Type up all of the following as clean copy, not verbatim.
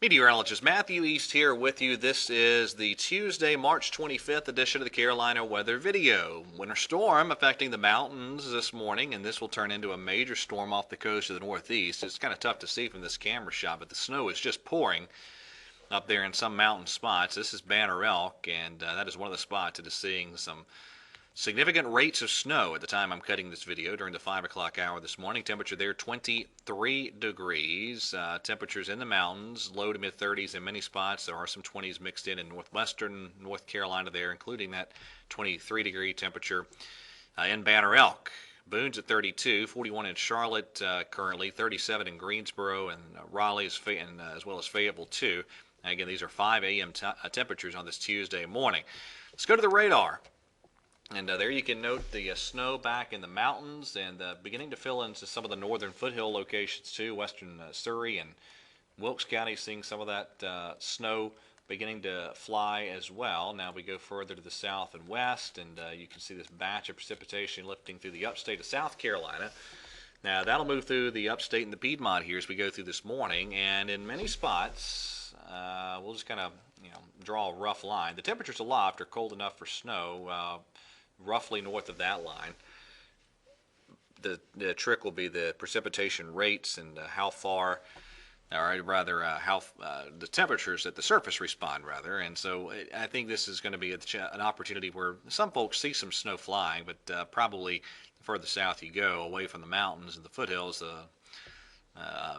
Meteorologist Matthew East here with you. This is the Tuesday, March 25th edition of the Carolina Weather Video. Winter storm affecting the mountains this morning, and this will turn into a major storm off the coast of the Northeast. It's kind of tough to see from this camera shot, but the snow is just pouring up there in some mountain spots. This is Banner Elk, and that is one of the spots that is seeing some significant rates of snow at the time I'm cutting this video during the 5 o'clock hour this morning. Temperature there 23 degrees. Temperatures in the mountains, low to mid 30s in many spots. There are some 20s mixed in northwestern North Carolina there, including that 23 degree temperature in Banner Elk. Boone's at 32, 41 in Charlotte currently, 37 in Greensboro and Raleigh, as well as Fayetteville too. And again, these are 5 a.m. temperatures on this Tuesday morning. Let's go to the radar. And there you can note the snow back in the mountains and beginning to fill into some of the northern foothill locations too. Western Surrey and Wilkes County seeing some of that snow beginning to fly as well. Now we go further to the south and west, and you can see this batch of precipitation lifting through the upstate of South Carolina. Now that'll move through the upstate and the Piedmont here as we go through this morning, and in many spots we'll just kind of draw a rough line. The temperatures aloft are cold enough for snow. Roughly north of that line. The trick will be the precipitation rates and how far, or rather how the temperatures at the surface respond, rather. And so I think this is going to be an opportunity where some folks see some snow flying, but probably the further south you go, away from the mountains and the foothills,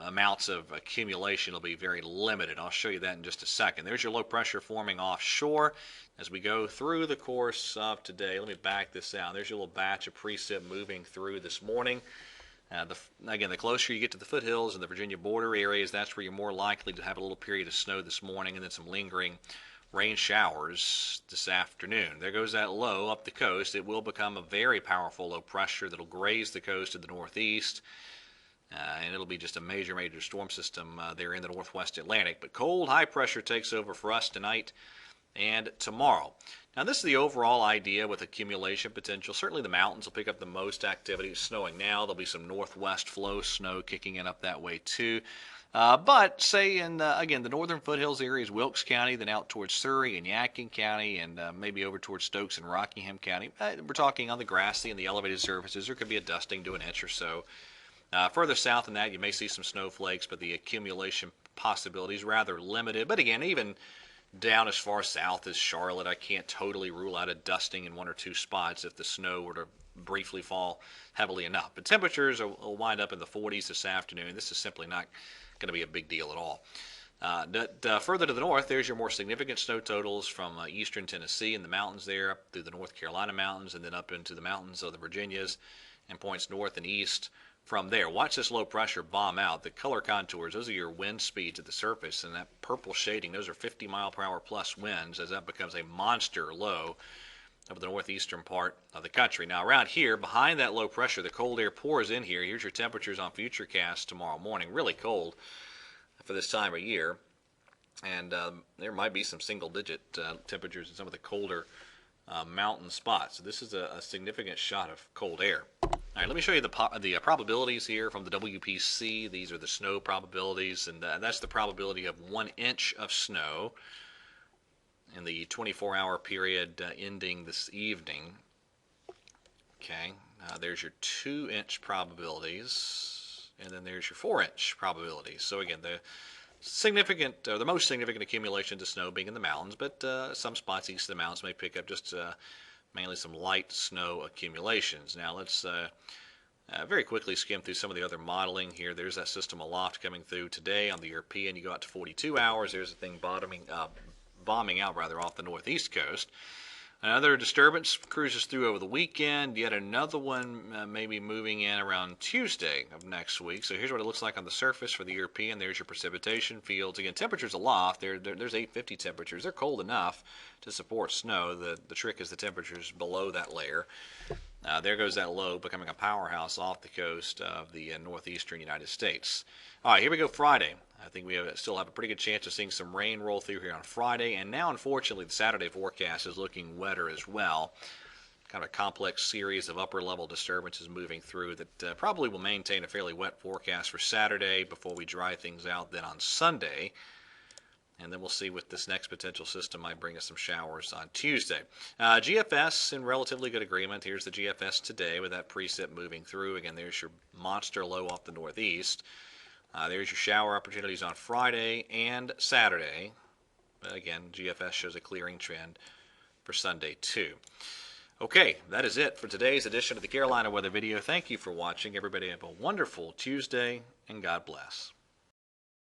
amounts of accumulation will be very limited. I'll show you that in just a second. There's your low pressure forming offshore as we go through the course of today. Let me back this out. There's your little batch of precip moving through this morning. Again, the closer you get to the foothills and the Virginia border areas, that's where you're more likely to have a little period of snow this morning and then some lingering rain showers this afternoon. There goes that low up the coast. It will become a very powerful low pressure that'll graze the coast of the northeast. And it'll be just a major storm system there in the northwest Atlantic. But cold, high pressure takes over for us tonight and tomorrow. Now, this is the overall idea with accumulation potential. Certainly the mountains will pick up the most activity. It's snowing now. There'll be some northwest flow snow kicking in up that way too. But say in, again, the northern foothills areas, Wilkes County, then out towards Surrey and Yadkin County, and maybe over towards Stokes and Rockingham County. We're talking on the grassy and the elevated surfaces. There could be a dusting to an inch or so. Further south than that, you may see some snowflakes, but the accumulation possibility is rather limited. But again, even down as far south as Charlotte, I can't totally rule out a dusting in one or two spots if the snow were to briefly fall heavily enough. But temperatures will wind up in the 40s this afternoon. This is simply not going to be a big deal at all. Further to the north, there's your more significant snow totals from eastern Tennessee and the mountains there up through the North Carolina mountains and then up into the mountains of the Virginias and points north and east. From there, watch this low pressure bomb out. The color contours, those are your wind speeds at the surface, and that purple shading, those are 50 mile per hour plus winds as that becomes a monster low over the northeastern part of the country. Now around here, behind that low pressure, the cold air pours in here. Here's your temperatures on Futurecast tomorrow morning. Really cold for this time of year, and there might be some single-digit temperatures in some of the colder mountain spots. So this is a significant shot of cold air. All right, let me show you the probabilities here from the WPC. These are the snow probabilities, and that's the probability of 1 inch of snow in the 24-hour period ending this evening. Okay, there's your 2-inch probabilities, and then there's your 4-inch probabilities. So again, the most significant accumulation of snow being in the mountains, but some spots east of the mountains may pick up just mainly some light snow accumulations. Now let's very quickly skim through some of the other modeling here. There's that system aloft coming through today on the European. You go out to 42 hours. There's a thing bombing out off the northeast coast. Another disturbance cruises through over the weekend. Yet another one maybe moving in around Tuesday of next week. So here's what it looks like on the surface for the European. There's your precipitation fields. Again, temperatures aloft. There's 850 temperatures. They're cold enough to support snow. The trick is the temperatures below that layer. There goes that low, becoming a powerhouse off the coast of the northeastern United States. All right, here we go Friday. I think we still have a pretty good chance of seeing some rain roll through here on Friday. And now, unfortunately, the Saturday forecast is looking wetter as well. Kind of a complex series of upper-level disturbances moving through that probably will maintain a fairly wet forecast for Saturday before we dry things out then on Sunday. And then we'll see what this next potential system might bring us some showers on Tuesday. GFS in relatively good agreement. Here's the GFS today with that precip moving through. Again, there's your monster low off the northeast. There's your shower opportunities on Friday and Saturday. But again, GFS shows a clearing trend for Sunday too. Okay, that is it for today's edition of the Carolina Weather Video. Thank you for watching. Everybody have a wonderful Tuesday, and God bless.